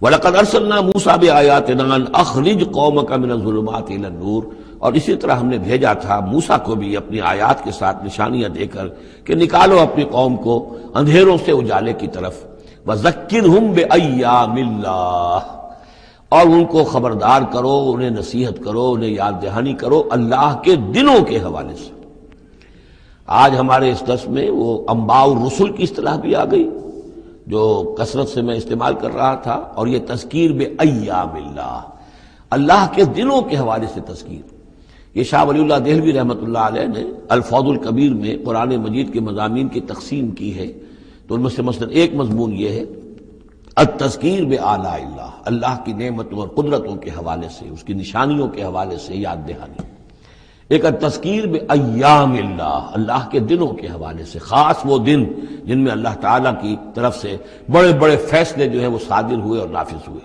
وَلَقَدْ أَرْسَلْنَا مُوسَىٰ بِآيَاتِنَا أَنْ أَخْرِجْ قَوْمَكَ مِنَ الظُّلُمَاتِ إِلَى النُّورِ، اور اسی طرح ہم نے بھیجا تھا موسیٰ کو بھی اپنی آیات کے ساتھ نشانیاں دے کر کہ نکالو اپنی قوم کو اندھیروں سے اجالے کی طرف۔ وَذَكِّرْهُمْ بِأَيَّامِ اللَّهِ، اور ان کو خبردار کرو، انہیں نصیحت کرو، انہیں یاد دہانی کرو اللہ کے دنوں کے حوالے سے۔ آج ہمارے اس درس میں وہ انباء الرسل کی اصطلاح بھی آ گئی جو کثرت سے میں استعمال کر رہا تھا، اور یہ تذکیر بِأَيَّامِ اللَّهِ، اللہ کے دنوں کے حوالے سے تذکیر۔ یہ شاہ ولی اللہ دہلوی رحمۃ اللہ علیہ نے الفوض الکبیر میں قرآن مجید کے مضامین کی تقسیم کی ہے، تو ان میں سے مثلا ایک مضمون یہ ہے التذکیر بآلاء اللہ، اللہ کی نعمتوں اور قدرتوں کے حوالے سے، اس کی نشانیوں کے حوالے سے یاد دہانی۔ ایک التذکیر بایام اللہ، اللہ کے دنوں کے حوالے سے، خاص وہ دن جن میں اللہ تعالیٰ کی طرف سے بڑے بڑے فیصلے جو ہیں وہ صادر ہوئے اور نافذ ہوئے۔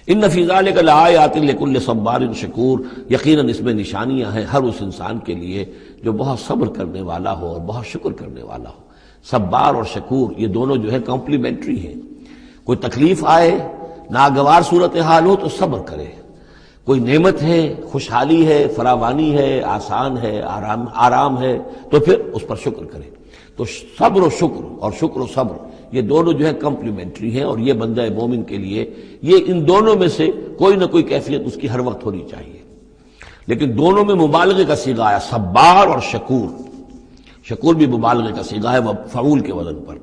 ان فی ذلک لآیات لکل صبار شکور، یقیناً اس میں نشانیاں ہیں ہر اس انسان کے لیے جو بہت صبر کرنے والا ہو اور بہت شکر کرنے والا ہو۔ صبار اور شکور یہ دونوں جو ہے کمپلیمنٹری ہیں۔ کوئی تکلیف آئے، ناگوار صورتحال ہو تو صبر کرے، کوئی نعمت ہے، خوشحالی ہے، فراوانی ہے، آسان ہے، آرام ہے تو پھر اس پر شکر کرے۔ تو صبر و شکر اور شکر و صبر یہ دونوں جو ہے کمپلیمنٹری ہیں، اور یہ بندہ مومن کے لیے یہ ان دونوں میں سے کوئی نہ کوئی کیفیت اس کی ہر وقت ہونی چاہیے۔ لیکن دونوں میں مبالغے کا صیغہ آیا، صبار اور شکور۔ شکور بھی مبالغے کا صیغہ ہے، وہ فعول کے وزن پر۔